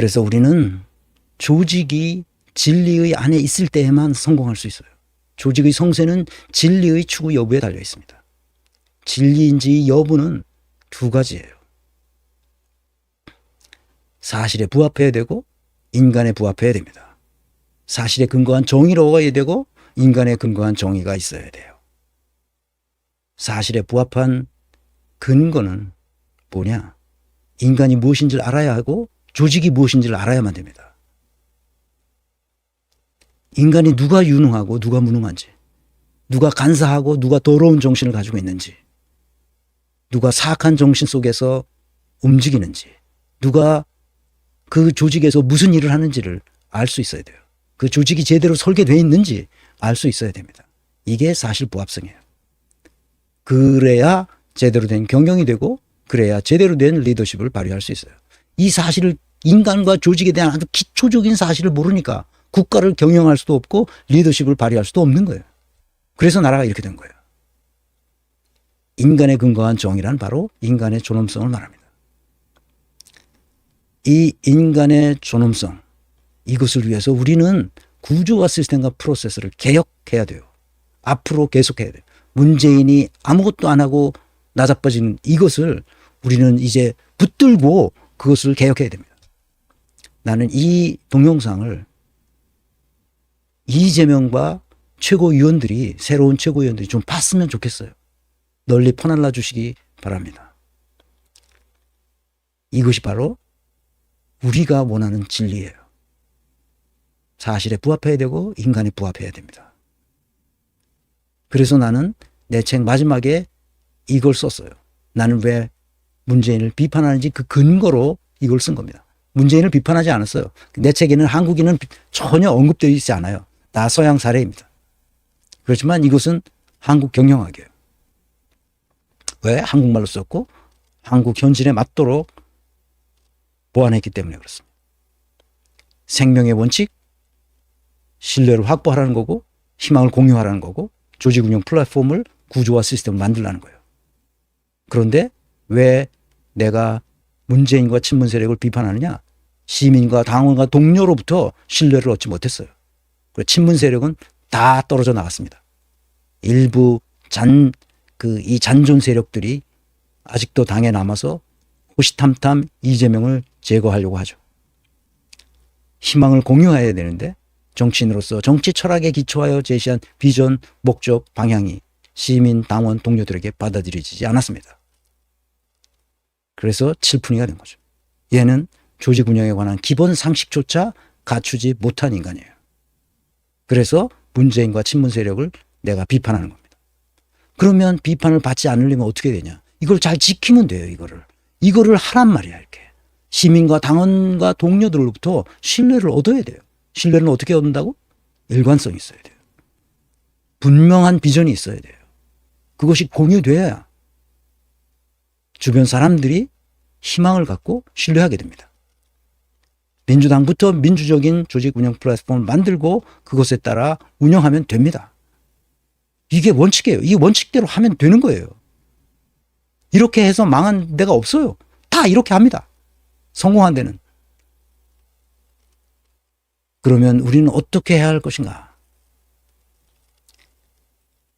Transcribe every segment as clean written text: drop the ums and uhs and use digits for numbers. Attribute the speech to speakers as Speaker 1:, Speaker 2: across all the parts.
Speaker 1: 그래서 우리는 조직이 진리의 안에 있을 때에만 성공할 수 있어요. 조직의 성쇠는 진리의 추구 여부에 달려 있습니다. 진리인지 여부는 두 가지예요. 사실에 부합해야 되고 인간에 부합해야 됩니다. 사실에 근거한 정의로워야 되고 인간에 근거한 정의가 있어야 돼요. 사실에 부합한 근거는 뭐냐? 인간이 무엇인지를 알아야 하고 조직이 무엇인지를 알아야만 됩니다. 인간이 누가 유능하고 누가 무능한지, 누가 간사하고 누가 더러운 정신을 가지고 있는지, 누가 사악한 정신 속에서 움직이는지, 누가 그 조직에서 무슨 일을 하는지를 알 수 있어야 돼요. 그 조직이 제대로 설계되어 있는지 알 수 있어야 됩니다. 이게 사실 부합성이에요. 그래야 제대로 된 경영이 되고 그래야 제대로 된 리더십을 발휘할 수 있어요. 이 사실을 인간과 조직에 대한 아주 기초적인 사실을 모르니까 국가를 경영할 수도 없고 리더십을 발휘할 수도 없는 거예요. 그래서 나라가 이렇게 된 거예요. 인간에 근거한 정의란 바로 인간의 존엄성을 말합니다. 이 인간의 존엄성, 이것을 위해서 우리는 구조와 시스템과 프로세스를 개혁해야 돼요. 앞으로 계속해야 돼요. 문재인이 아무것도 안 하고 나자빠진 이것을 우리는 이제 붙들고 그것을 개혁해야 됩니다. 나는 이 동영상을 이재명과 최고위원들이, 새로운 최고위원들이 좀 봤으면 좋겠어요. 널리 퍼날라 주시기 바랍니다. 이것이 바로 우리가 원하는 진리예요. 사실에 부합해야 되고 인간에 부합해야 됩니다. 그래서 나는 내 책 마지막에 이걸 썼어요. 나는 왜 문재인을 비판하는지 그 근거로 이걸 쓴 겁니다. 문재인을 비판하지 않았어요. 내 책에는 한국인은 전혀 언급되어 있지 않아요. 다 서양 사례입니다. 그렇지만 이것은 한국 경영학이에요. 왜? 한국말로 썼고 한국 현실에 맞도록 보완했기 때문에 그렇습니다. 생명의 원칙, 신뢰를 확보하라는 거고 희망을 공유하라는 거고 조직 운영 플랫폼을 구조와 시스템을 만들라는 거예요. 그런데 왜 내가 문재인과 친문 세력을 비판하느냐? 시민과 당원과 동료로부터 신뢰를 얻지 못했어요. 친문 세력은 다 떨어져 나갔습니다. 일부 이 잔존 세력들이 아직도 당에 남아서 호시탐탐 이재명을 제거하려고 하죠. 희망을 공유해야 되는데 정치인으로서 정치 철학에 기초하여 제시한 비전, 목적, 방향이 시민, 당원, 동료들에게 받아들여지지 않았습니다. 그래서 칠푼이가 된 거죠. 얘는 조직 운영에 관한 기본 상식조차 갖추지 못한 인간이에요. 그래서 문재인과 친문 세력을 내가 비판하는 겁니다. 그러면 비판을 받지 않으려면 어떻게 되냐? 이걸 잘 지키면 돼요, 이거를 하란 말이야, 이렇게. 시민과 당원과 동료들로부터 신뢰를 얻어야 돼요. 신뢰는 어떻게 얻는다고? 일관성이 있어야 돼요. 분명한 비전이 있어야 돼요. 그것이 공유돼야 주변 사람들이 희망을 갖고 신뢰하게 됩니다. 민주당부터 민주적인 조직 운영 플랫폼을 만들고 그것에 따라 운영하면 됩니다. 이게 원칙이에요. 이 원칙대로 하면 되는 거예요. 이렇게 해서 망한 데가 없어요. 다 이렇게 합니다. 성공한 데는. 그러면 우리는 어떻게 해야 할 것인가?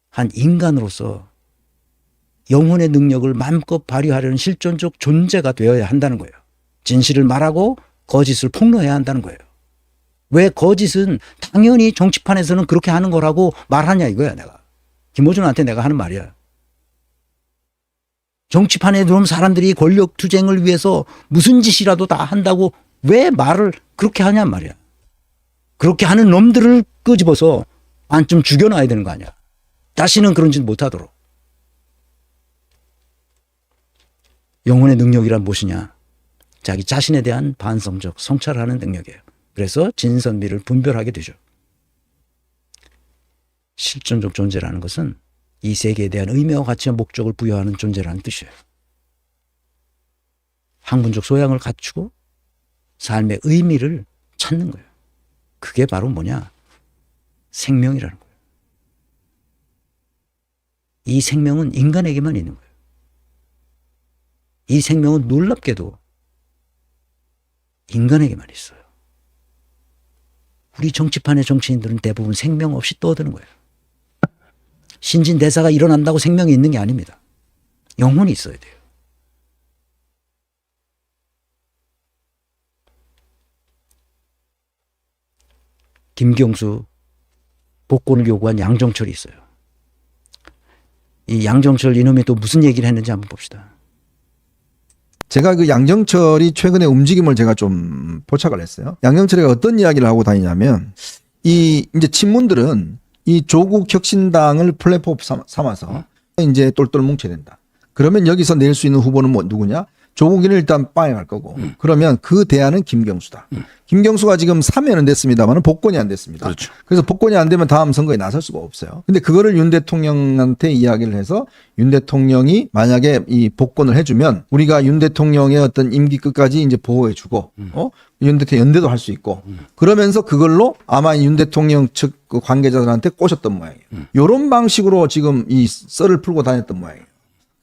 Speaker 1: 한 인간으로서 영혼의 능력을 마음껏 발휘하려는 실존적 존재가 되어야 한다는 거예요. 진실을 말하고 거짓을 폭로해야 한다는 거예요. 왜 거짓은 당연히 정치판에서는 그렇게 하는 거라고 말하냐 이거야 내가. 김어준한테 내가 하는 말이야. 정치판에 들어오면 사람들이 권력 투쟁을 위해서 무슨 짓이라도 다 한다고 왜 말을 그렇게 하냔 말이야. 그렇게 하는 놈들을 끄집어서 안쯤 죽여놔야 되는 거 아니야. 다시는 그런 짓 못하도록. 영혼의 능력이란 무엇이냐? 자기 자신에 대한 반성적 성찰하는 능력이에요. 그래서 진선미를 분별하게 되죠. 실존적 존재라는 것은 이 세계에 대한 의미와 가치와 목적을 부여하는 존재라는 뜻이에요. 학문적 소양을 갖추고 삶의 의미를 찾는 거예요. 그게 바로 뭐냐? 생명이라는 거예요. 이 생명은 인간에게만 있는 거예요. 이 생명은 놀랍게도 인간에게만 있어요. 우리 정치판의 정치인들은 대부분 생명 없이 떠드는 거예요. 신진대사가 일어난다고 생명이 있는 게 아닙니다. 영혼이 있어야 돼요. 김경수 복권을 요구한 양정철이 있어요. 이 양정철 이놈이 또 무슨 얘기를 했는지 한번 봅시다.
Speaker 2: 제가 그 양정철이 최근에 움직임을 제가 좀 포착을 했어요. 양정철이 어떤 이야기를 하고 다니냐면 이 이제 친문들은 이 조국 혁신당을 플랫폼 삼아서 이제 똘똘 뭉쳐야 된다. 그러면 여기서 낼 수 있는 후보는 뭐 누구냐? 조국이는 일단 빵에 갈 거고 그러면 그 대안은 김경수다. 김경수가 지금 사면은 됐습니다만 복권이 안 됐습니다.
Speaker 3: 그렇죠.
Speaker 2: 그래서 복권이 안 되면 다음 선거에 나설 수가 없어요. 근데 그거를 윤 대통령한테 이야기를 해서 윤 대통령이 만약에 이 복권을 해주면 우리가 윤 대통령의 어떤 임기 끝까지 이제 보호해주고 윤 대통령 연대도 할 수 있고 그러면서 그걸로 아마 윤 대통령 측 그 관계자들한테 꼬셨던 모양이에요. 이런 방식으로 지금 이 썰을 풀고 다녔던 모양이에요.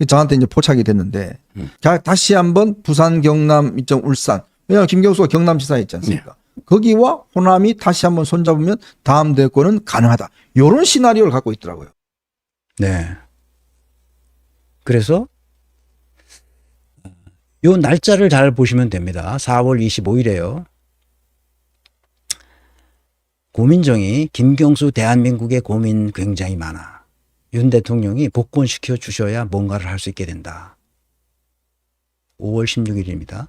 Speaker 2: 저한테 이제 포착이 됐는데 자, 다시 한번 부산, 경남, 이쪽 울산 왜냐하면 김경수가 경남지사에 있지 않습니까? 거기와 호남이 다시 한번 손잡으면 다음 대권은 가능하다. 이런 시나리오를 갖고 있더라고요.
Speaker 1: 네. 그래서 요 날짜를 잘 보시면 됩니다. 4월 25일에요. 고민정이 김경수 대한민국의 고민 굉장히 많아. 윤 대통령이 복권시켜 주셔야 뭔가를 할 수 있게 된다. 5월 16일입니다.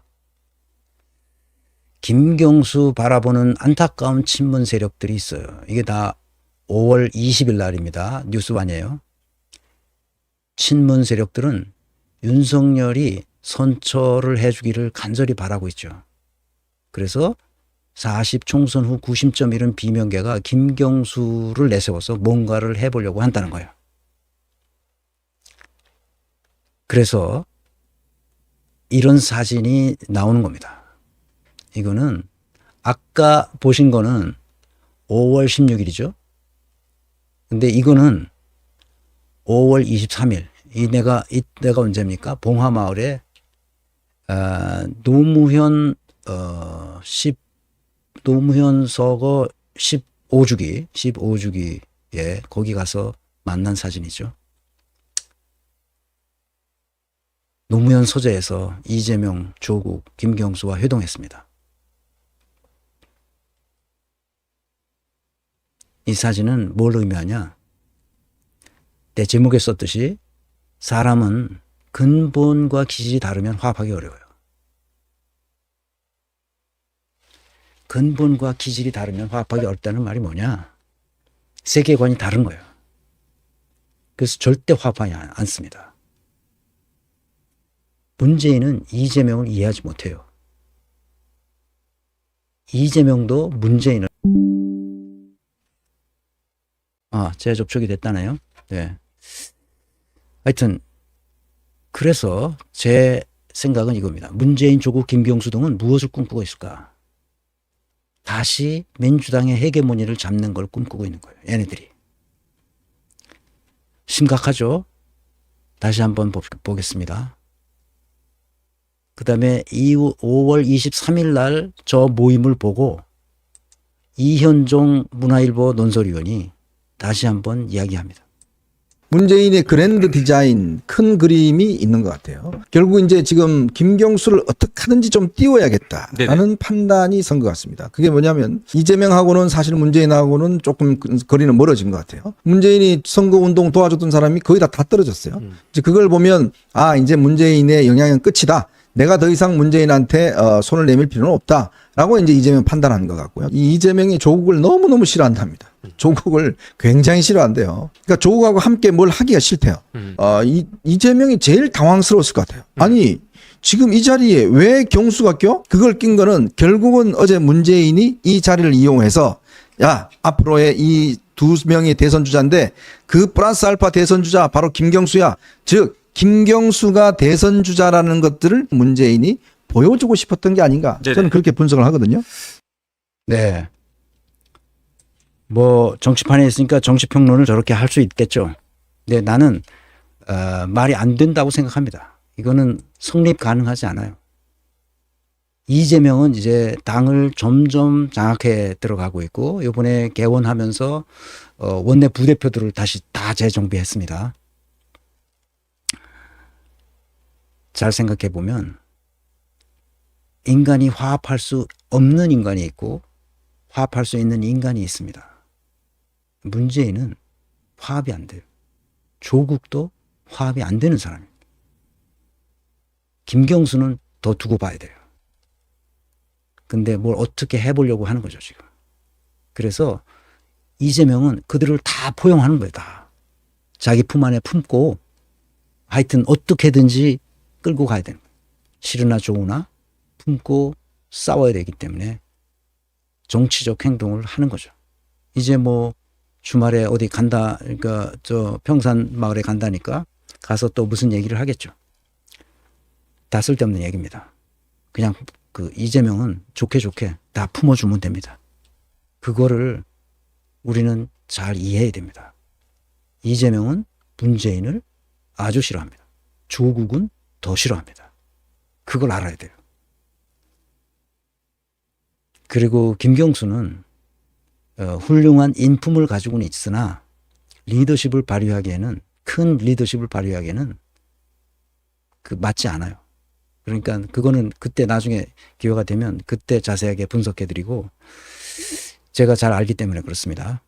Speaker 1: 김경수 바라보는 안타까운 친문 세력들이 있어요. 이게 다 5월 20일 날입니다. 뉴스반이에요. 친문 세력들은 윤석열이 선처를 해주기를 간절히 바라고 있죠. 그래서 40 총선 후 구심점 이른 비명계가 김경수를 내세워서 뭔가를 해보려고 한다는 거예요. 그래서 이런 사진이 나오는 겁니다. 이거는 아까 보신 거는 5월 16일이죠. 근데 이거는 5월 23일. 이때가 언제입니까? 봉화마을에 노무현 노무현 서거 15주기에 거기 가서 만난 사진이죠. 노무현 소재에서 이재명, 조국, 김경수와 회동했습니다. 이 사진은 뭘 의미하냐? 내 제목에 썼듯이 사람은 근본과 기질이 다르면 화합하기 어려워요. 근본과 기질이 다르면 화합하기 어렵다는 말이 뭐냐? 세계관이 다른 거예요. 그래서 절대 화합하지 않습니다. 문재인은 이재명을 이해하지 못해요. 이재명도 문재인을 재접촉이 됐다네요. 네. 하여튼 그래서 제 생각은 이겁니다. 문재인, 조국, 김경수 등은 무엇을 꿈꾸고 있을까? 다시 민주당의 헤게모니를 잡는 걸 꿈꾸고 있는 거예요. 얘네들이. 심각하죠? 다시 한번 보겠습니다. 그 다음에 이후 5월 23일 날 저 모임을 보고 이현종 문화일보 논설위원이 다시 한번 이야기합니다.
Speaker 2: 문재인의 그랜드 디자인 큰 그림이 있는 것 같아요. 결국 이제 지금 김경수를 어떻게 하든지 좀 띄워야겠다라는
Speaker 3: 네네.
Speaker 2: 판단이 선 것 같습니다. 그게 뭐냐면 이재명하고는 사실 문재인하고는 조금 거리는 멀어진 것 같아요. 문재인이 선거운동 도와줬던 사람이 거의 다 떨어졌어요. 이제 그걸 보면 이제 문재인의 영향은 끝이다. 내가 더 이상 문재인한테 손을 내밀 필요는 없다라고 이제 이재명 판단한 것 같고요. 이 이재명이 조국을 너무너무 싫어한답니다. 조국을 굉장히 싫어한대요. 그러니까 조국하고 함께 뭘 하기가 싫대요. 이재명이 제일 당황스러웠을 것 같아요. 아니 지금 이 자리에 왜 경수가 껴? 그걸 낀 거는 결국은 어제 문재인이 이 자리를 이용해서 야 앞으로의 이 두 명이 대선 주자인데 그 플러스 알파 대선 주자 바로 김경수야. 즉 김경수가 대선 주자라는 것들을 문재인이 보여주고 싶었던 게 아닌가.
Speaker 3: 네네.
Speaker 2: 저는 그렇게 분석을 하거든요.
Speaker 1: 네. 뭐 정치판에 있으니까 정치평론을 저렇게 할 수 있겠죠. 근데 나는 말이 안 된다고 생각합니다. 이거는 성립 가능하지 않아요. 이재명은 이제 당을 점점 장악해 들어가고 있고 이번에 개원하면서 원내 부대표들을 다시 다 재정비했습니다. 잘 생각해 보면 인간이 화합할 수 없는 인간이 있고 화합할 수 있는 인간이 있습니다. 문재인은 화합이 안 돼요. 조국도 화합이 안 되는 사람입니다. 김경수는 더 두고 봐야 돼요. 근데 뭘 어떻게 해보려고 하는 거죠, 지금. 그래서 이재명은 그들을 다 포용하는 거예요, 다. 자기 품 안에 품고 하여튼 어떻게든지 끌고 가야 되는 거예요. 싫으나 좋으나 품고 싸워야 되기 때문에 정치적 행동을 하는 거죠. 이제 뭐 주말에 어디 간다, 그러니까 저 평산 마을에 간다니까 가서 또 무슨 얘기를 하겠죠. 다 쓸데없는 얘기입니다. 그냥 그 이재명은 좋게 다 품어주면 됩니다. 그거를 우리는 잘 이해해야 됩니다. 이재명은 문재인을 아주 싫어합니다. 조국은 더 싫어합니다. 그걸 알아야 돼요. 그리고 김경수는 훌륭한 인품을 가지고는 있으나 리더십을 발휘하기에는 큰 리더십을 발휘하기에는 그 맞지 않아요. 그러니까 그거는 그때 나중에 기회가 되면 그때 자세하게 분석해 드리고 제가 잘 알기 때문에 그렇습니다.